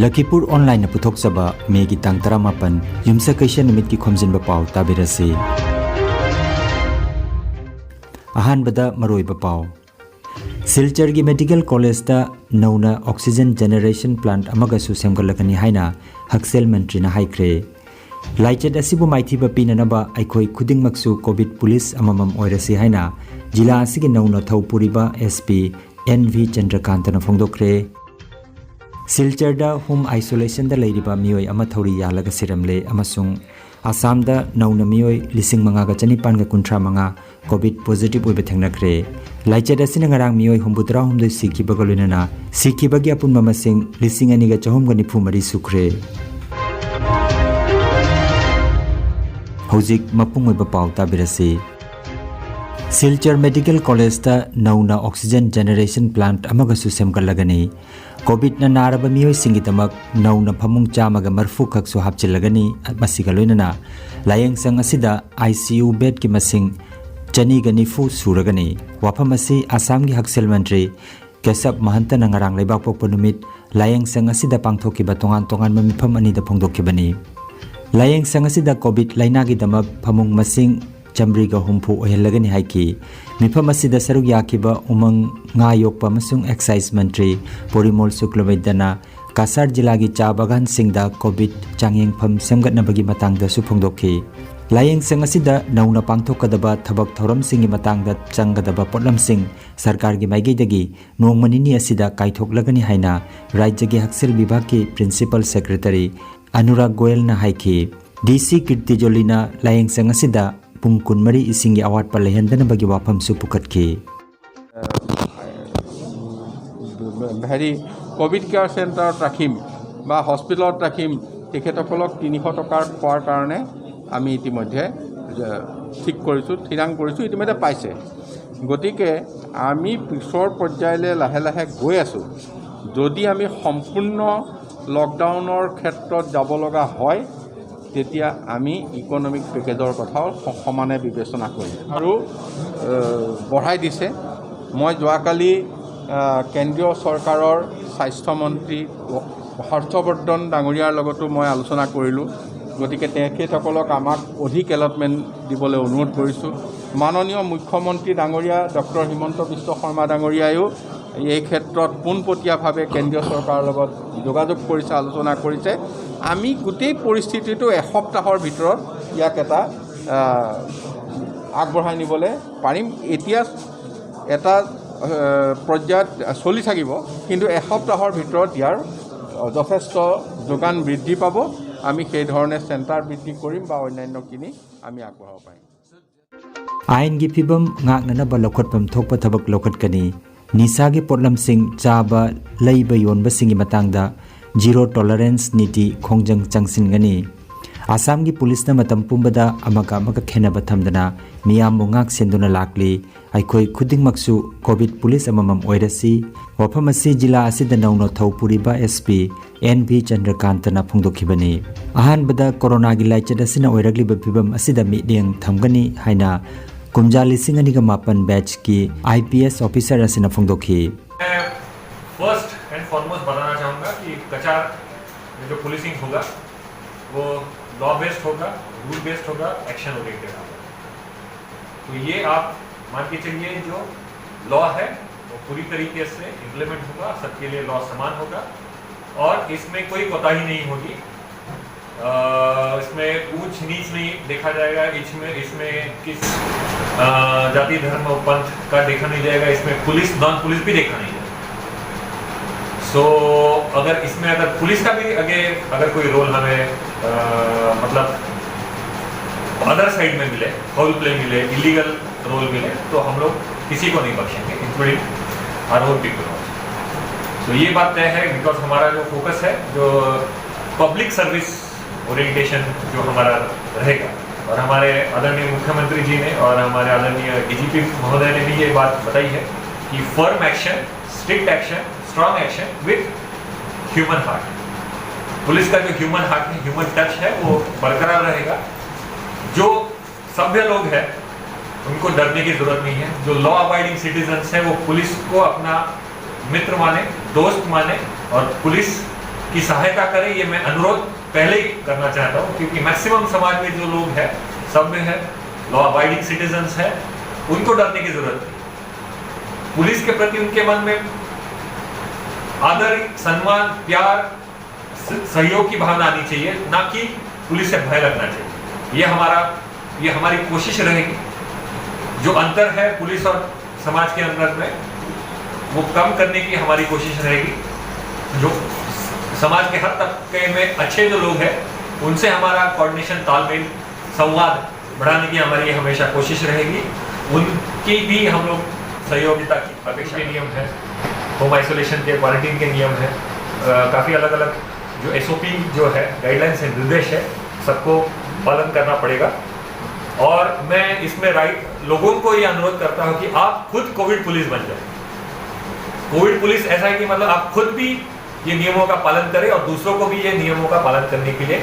Lakhipuronline puthokchaba May gi tang 18 yumsa kaisa numit ki Khomjinba Pao tabirasi. Ahanbada maroiba Pao Silchar gi Medical College da nauna oxygen generation plant amaga su semgalakani haina Haksel Mantri na haikre. Laichet asibu maithiba pinanaba aikoi khudingmaksu COVID police amamam oirasi haina jila asigi nauna thaupuriba SP NV Chandrakantana phongdokre. Silcharda home isolation da leiriba mioi ama thori yalaga siramle amasung Assam da nauna mioi lising manga ga chanipan ga kuntra manga COVID positive oibe thengnakre. Laichet asina ngarang mioi humbudra humdoi sikhiba galunana sikhiba gi apun mamasing lising ani ga chahum ga nifu mari sukre. Hojik mapung oiba pau tabirasi. Silchar Medical College da nauna oxygen generation plant amaga su semgalagani. COVID na naraba mioi singidamak nauna phamung chamaga marfu khaksu hapchilagani masiga loinana layeng sang asida ICU bed ki masing chani gani fu suragani wafam asi Assam gi Haksel Mantri Kesap Mahanta nangarang leibak pokpo numit layeng sang asida pangthokiba tongan mamifam ani da phongdokibani layeng sang asida COVID laina gi damak phamung masing Chambriga humpu ohelagani haiki mifam asida saruk yakiba umang nga yokpa masung excise mantri Porimol Suklawaidana Kasar jilagi cha bagan singda COVID changyeng pham semgatnabagi matangda su phongdokhi layeng sang asida nauna pangthokadaba thabak thoram singi matangda changgadaba potlam sing sarkar gi maigeidagi nongmanini asida kaithoklagani haina rajya gi Haksel Vibhag ki principal secretary Anurag Goel na haiki DC Kirti Jolina layeng sang asida Pung kunmari isingi awat palahendana bagi wafam su pukatki. Bhari COVID care center rakhim ba hospital rakhim tekhetokholok 300 টকাৰ পোৱাৰ কাৰণে আমি ইতিমধ্যে ঠিক কৰিছো থিৰাং কৰিছো ইতিমধ্যে পাইছে গতিকে আমি পিছৰ পৰ্যায়লৈ লাহে লাহে গৈ আছো যদি আমি সম্পূৰ্ণ লকডাউনৰ ক্ষেত্ৰত যাব লগা হয় তেতিয়া আমি ইকোনমিক পেকেজৰ কথাও সমানে বিবেচনা কৰিম আৰু বঢ়াই দিছে মই যোৱাকালি কেন্দ্ৰীয় চৰকাৰৰ স্বাস্থ্য মন্ত্ৰী হৰ্ষবৰ্ধন ডাঙৰীয়াৰ লগতো মই আলোচনা কৰিলোঁ গতিকে তেখেতসকলক আমাক অধিক এলটমেণ্ট দিবলৈ অনুৰোধ কৰিছোঁ মাননীয় মুখ্যমন্ত্ৰী ডাঙৰীয়া ডক্টৰ হিমন্ত বিশ্ব শৰ্মা ডাঙৰীয়ায়ো এই ক্ষেত্ৰত পোনপটীয়াভাৱে কেন্দ্ৰীয় চৰকাৰৰ লগত যোগাযোগ কৰিছে আলোচনা কৰিছে আমি গোটেই পৰিস্থিতিটো এসপ্তাহৰ ভিতৰত ইয়াক এটা আগবঢ়াই নিবলৈ পাৰিম এতিয়া এটা পৰ্যায়ত চলি থাকিব কিন্তু এসপ্তাহৰ ভিতৰত ইয়াৰ যথেষ্ট যোগান বৃদ্ধি পাব আমি সেই ধৰণে চেণ্টাৰ বৃদ্ধি কৰিম বা অন্যান্যখিনি আমি আগবঢ়াব পাৰিম Ain gi phibam ngaknanaba lokhatpam thokpa thabak lokhatkani Nisa gi potlam sing chaba leiba yonba singi matangda zero tolerance niti khongjang changsin gani Assam gi police na matam pumbada amaga khenaba thamdana miyam mungak senduna lakli aikoi khuding maksu COVID police amamam oirasi wafamasi jila asida nauno thaupuriba SP NV Chandrakantana phongdokhibani ahan bada corona gi laichada sina oiragli bibam asida mideng thamgani haina Kumjali Singani ka mapan batch ki IPS officer asina phongdokhi first and foremost बताना चाहूँगा कि कचार में जो policing होगा वो law based होगा rule based होगा action oriented होगा तो ये आप मान के चलिए जो लॉ है वो पूरी तरीके से इम्प्लीमेंट होगा सबके लिए लॉ समान होगा और इसमें कोई कोताही नहीं होगी इसमें ऊंच नीच नहीं देखा जाएगा इसमें किस जाति धर्म पंथ का देखा नहीं जाएगा इसमें पुलिस नॉन पुलिस भी देखा नहीं जाएगा अगर इसमें अगर पुलिस का भी अगर कोई रोल हमें मतलब अदर साइड में मिले फाउल प्ले मिले इलीगल रोल मिले तो हम लोग किसी को नहीं बख्शेंगे इंक्लूडिंग आवर ओन पीपल तो ये बात तय है बिकॉज हमारा जो फोकस है जो पब्लिक सर्विस ओरिएंटेशन जो हमारा रहेगा और हमारे आदरणीय मुख्यमंत्री जी ने और हमारे आदरणीय DGP महोदय ने भी ये बात बताई है कि firm action strict action strong action with human heart police का जो ह्यूमन हार्ट है ह्यूमन टच है वो बरकरार रहेगा जो सभ्य लोग हैं उनको डरने की जरूरत नहीं है जो लॉ अबाइडिंग सिटीजन्स है वो पुलिस को अपना मित्र माने दोस्त माने और पुलिस की सहायता करें, ये मैं अनुरोध पहले ही करना चाहता हूँ, क्योंकि मैक्सिमम समाज में जो लोग हैं, सब में है, लॉ अबाइडिंग सिटीजन्स है, उनको डरने की जरूरत नहीं। पुलिस के प्रति उनके मन में आदर, सम्मान, प्यार, सहयोग की भावना आनी चाहिए, ना कि पुलिस से भय लगना चाहिए। ये हमारी कोशिश रहेगी। जो अंतर है पुलिस और समाज के अंदर में, वो कम करने की हमारी कोशिश रहेगी। जो समाज के हर तबके में अच्छे जो लोग हैं, उनसे हमारा कोऑर्डिनेशन, तालमेल, संवाद बढ़ाने की हमारी हमेशा कोशिश रहेगी। उनकी भी हम लोग सहयोगिता की अपेक्षा। के नियम है, होम आइसोलेशन के, क्वारंटीन के नियम है, काफ़ी अलग अलग जो SOP जो है, गाइडलाइंस है, निर्देश है, सबको पालन करना पड़ेगा। और मैं इसमें लोगों को ये अनुरोध करता हूँ कि आप खुद कोविड पुलिस बन जाए। कोविड पुलिस ऐसा है कि मतलब आप खुद भी ये नियमों का पालन करें और दूसरों को भी ये नियमों का पालन करने के लिए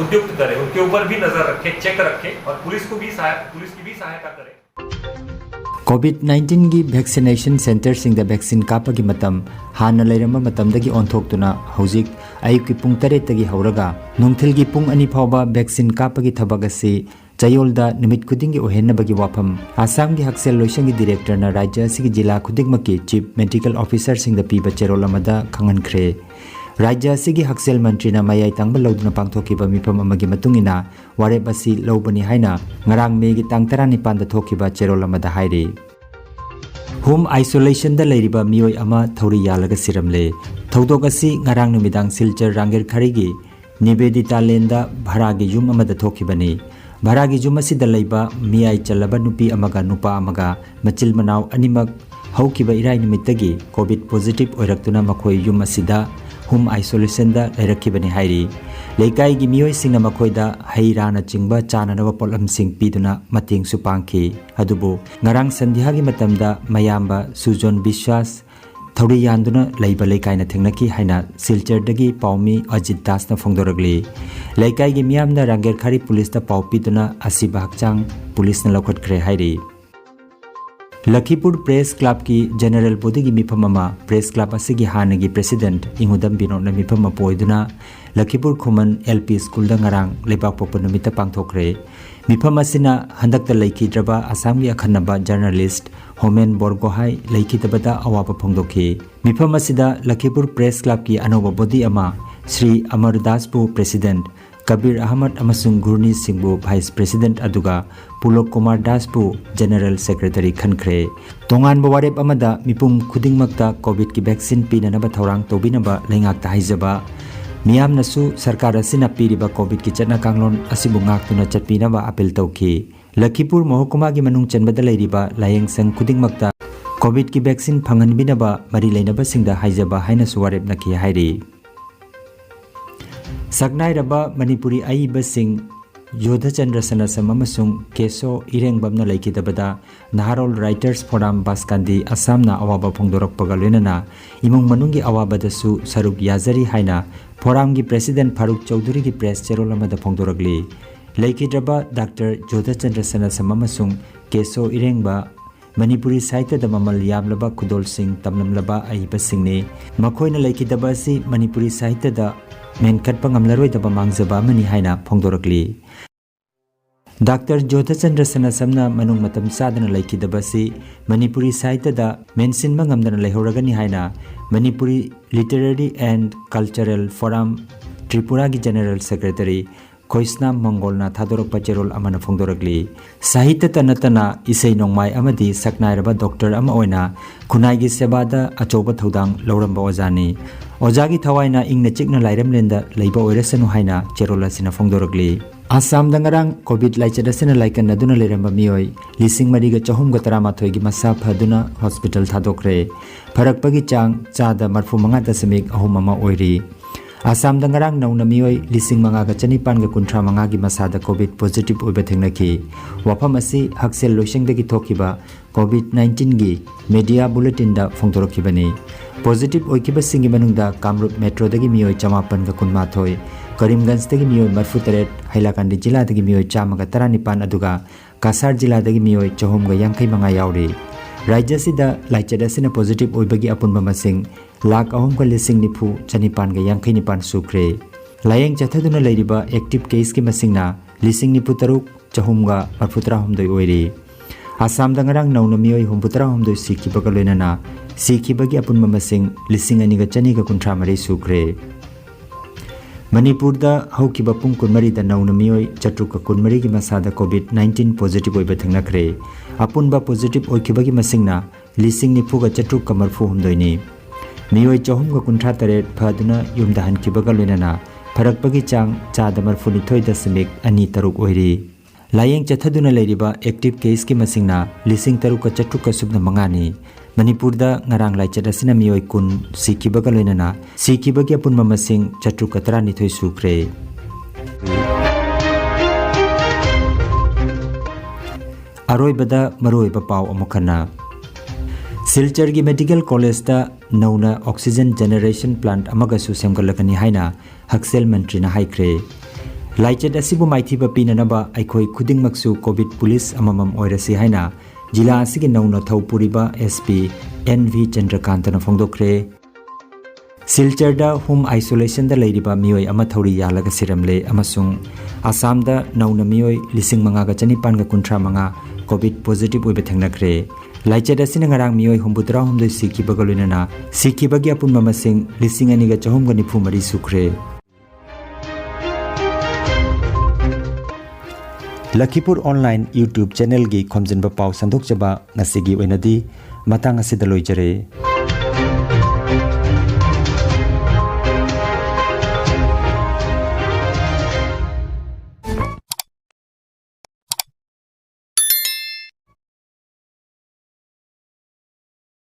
उद्युक्त करें, उनके ऊपर भी नजर रखें, चेक रखें और पुलिस की भी सहायता करें। COVID-19 की वैक्सीनेशन सेंटर सिंह द वैक्सीन कापगी मतम हाना लेरम मतमदगी ओंथोक्तुना हौजिक अयुकी पुंग 8 तगी हौरगा नुंगथिलगी पुंग 2 फावबा वैक्सीन कापगी थबक असि चयोलदा निमित खुदिंगी ओहेनबगी वाफम आसाम की हक्सेल लोइसंग की डायरेक्टर ना राज्य असि जिला खुदिंगमकी चीफ मेडिकल ऑफिसर सिंह द पीबा चेरोल अमदा खंगनख्रे। राज्य असि की हक्सेल मंत्री ना मयाई तांग लौदुना पांगथोकिबा मिफम अमगी मतुंगिना वारेप असि लौबनी हाइना ngarang मे की तांग 19 द थोकिबा चेरोल अमदा हाइरे। होम आइसोलेशन द लेरिबा मियोय अमा थौरी यालगा सिरमले थौदोक असि ngarang नुमिदांग सिलचर रांगेर खरीगी निवेदिता लेंदा भारागी युम अमदा थोकिबनी। भारागी युम असिदा लैबा मियाई चलबा नुपी अमगा नुपा अमगा मचिल मनाव अनिमक हौकिबा इराई निमित्तगी कोविड पॉजिटिव ओइरक्तुना मखोय युम असिदा होम आइसोलेशन दा लेरक्किबनी हाइरी। लेकाई की मियोय सिंह मखोयदा हैराना चिंगबा चाननवा पोलम सिंह पीदुना मतेंग सु पांखी। अदुबो ngarang संध्या की मतमदा मयाम्बा सुजोन विश्वास थौरी यान्दुना लैबा लेकाइना थेंगनकी हाइना सिलचरदगी पाउमी अजित दासना फोंदोरगली। लेकाई की मियामदा रांगेर खारी पुलिस दा पाउ पीदुना असिबा हक्चांग पुलिसना लौखटख्रे हाइरी। लखीपुर प्रेस क्लब की जनरल बॉडी की मिफम अमा प्रेस क्लब असिगी हानगी प्रेसिडेंट इंगुदम बिनोना मिफम पोइदुना लखीपुर खुमन LP स्कूल दा ngarang लेबाक पोप नुमित पांगथोखरे। मिफम असिना हंदक्ता लैखिद्रबा आसाम की अखन्नबा जर्नलिस्ट होमेन बोरगोहाई लैखिदबदा अवाबा फोंदोखी। मिफम असिदा लखीपुर प्रेस क्लब की अनोबा बॉडी अमा श्री अमरदास बु प्रेसिडेंट, कबीर अहमद अमसुंग गुरनी सिंह वाइस प्रेसिडेंट अदुगा पुलोक कुमार दास बु जनरल सेक्रेटरी खनख्रे। तोंगान बवारेप अमदा मिपुम खुदिंगमक्ता कोविड की वैक्सीन पीननबा थौरांग तोबिनबा लेंगाक्ता हाइजबा मियामनसु सरकार असिना पीरिबा कोविड की चटना कांगलोन असिबु ngaktuna चटपीनबा अपील तौखी। लखीपुर महकुमा की मनुंग चनबदा लैरिबा लायेंग संग खुदिंगमक्ता कोविड की वैक्सीन फंगनबिनबा मरी लेनबा सिंगदा हाइजबा हाइनसु वारेप नखी हाइरी। सकनाइरबा मणिपुरी अइबा सिंह योधचंद्र सनसम अमसुंग केसो इरेंगबमना लैखिदबदा नाहरोल राइटर्स फोरम बास्कांदी असमना अवाबा फोंदोरकपगा लोइनना इमुंग मनुंगी अवाबदसु सरुक याजरी हाइना फोरम की प्रेसिडेंट फारूक चौधरी की प्रेस चेरोल अमदा फोंदोरकली। लैखिद्रबा डॉक्टर योधचंद्र सनसम अमसुंग केसो इरेंगबा मणिपुरी साहित्य द ममल यामलबा खुदोल सिंह तमलमलबा अइबा सिंहने मखोइना लैखिदबा असि मणिपुरी साहित्य द मेनकटपा ngamlaroidaba mangjaba amani haina phongdorokli। Doctor Jodhchandra सनसमना मनुंग मतम सादना लैखिदबसी मणिपुरी साहित्य दा मेनसिनबा ngamdana लेहौरगनी हाइना Manipuri literary and cultural forum Tripura की जनरल सेक्रेटरी खोइसनाम मंगोलना थादोरकपा चेरोल अमना फोंदोरकली। साहित्य तनतना इसै नोंमाय अमदी सकनाइरबा डॉक्टर अमा ओइना खुनाइगी सेबादा अचौबा थौदांग लौरंबा ओजानी। ओजागी थवाइना इंगना चिकना लाइरमलेंदा लैबा ओइरसनु हाइना चेरोल असिना फोंदोरकली। आसाम दंगरांग कोविड लाइचदसना लाइकन नदुना लेरंबा मियोय 4,313 की मसा फदुना हॉस्पिटल थादोखरे। फरकपगी चांग चादा 45.3 अमा ओइरी। आसाम दंगरांग नौना मियोय 5,995 की मसादा कोविड पॉजिटिव ओइबा थेंगनखी। वाफम असि हक्सेल लोइसंगदगी थोकिबा कोविड-19 की मीडिया बुलेटिन दा फोंदोरखिबनी। पॉजिटिव ओइकिबा सिंगी मनुंगदा कामरूप मेट्रोदगी मियोय 5,912, करीमगंजदगी मियोय 43, हैलाकांडी जिलादगी मियोय 119 अदुगा कासार जिलादगी मियोय 485 याउरी। राज्य सिदा लाइचदसना पॉजिटिव ओइबगी अपुनबा मसिंग लाख अहम का लिसिंग निफु चनिपान का यांखै निपान सुख्रे लायेंग चथदुना लेरिबा एक्टिव केस की मसिंगना लिसिंग निफु तरुक चहुमगा मरफुतरा हमदoi ओइरे आसाम दंगरांग नौना मियोय हुमपुतरा हमदoi सिखिबगा लोइनाना सिखिबगी अपुनमा मसिंग लिसिंग अनिगा चनिगा कुंथ्रा मरि सुख्रे मणिपुर दा हौकिबा पुंग कुनमरी दा नौना मियोय चट्रुका कुनमरी की मसादा कोविड-19 पॉजिटिव ओइबा थंगनखरे अपुनबा पॉजिटिव ओइखिबगी मसिंगना लिसिंग निफुगा चट्रुका मरफु हमदोइनि मियोय चहुमगा कुंथ्रा तरेट फदुना युमदा हनखिबगा लोइनाना फरकपगी चांग चादा मरफुनिथोय दशमिक अनि तरुक ओइरि लायेंग चथदुना लेरिबा एक्टिव केस की मसिंगना लिसिंग तरुका चट्रुका सुबना मंगानी मणिपुर दा ngarang लाइचत असिना मियोय कुन सिखिबगा लोइनाना सिखिबगी अपुनमा मसिंग चट्रुका 12 सुख्रे अरोइबदा मरोइबा पाव अमुखना सिलचर की मेडिकल कॉलेज दा नौना ऑक्सीजन जनरेशन प्लांट अमगसु सेमगलकनी हाइना हक्सेल मंत्रीना हाइख्रे लाइचत असिबु माइथिबा पिननबा आइखोय खुदिंगमक्सु कोविड पुलिस अममम ओइरसि हाइना जिला असिगे नौना थौपुरिबा एसपी एनवी चंद्रकांतना फोंदोख्रे सिलचर दा होम आइसोलेशन दा लेरिबा मियोय अमा थौरी यालगा सिरमले अमसुंग आसाम दा नौना मियोय लिसिंग मंगागा चनिपान गा कुंथ्रा मंगा कोविड पॉजिटिव ओइबा थंगनखरे लाइचत असिना ngarang मियोय हुमपुतरा हमदoi सिखिबगा लोइनाना सिखिबगी अपुनमा मसिंग लिसिंग अनिगा चहुमगा निफु मरि सुख्रे लखीपुर ऑनलाइन यूट्यूब चैनल की खोमजिनबा पाव संदोकजबा ngasi gi oinadi matang asida loijare।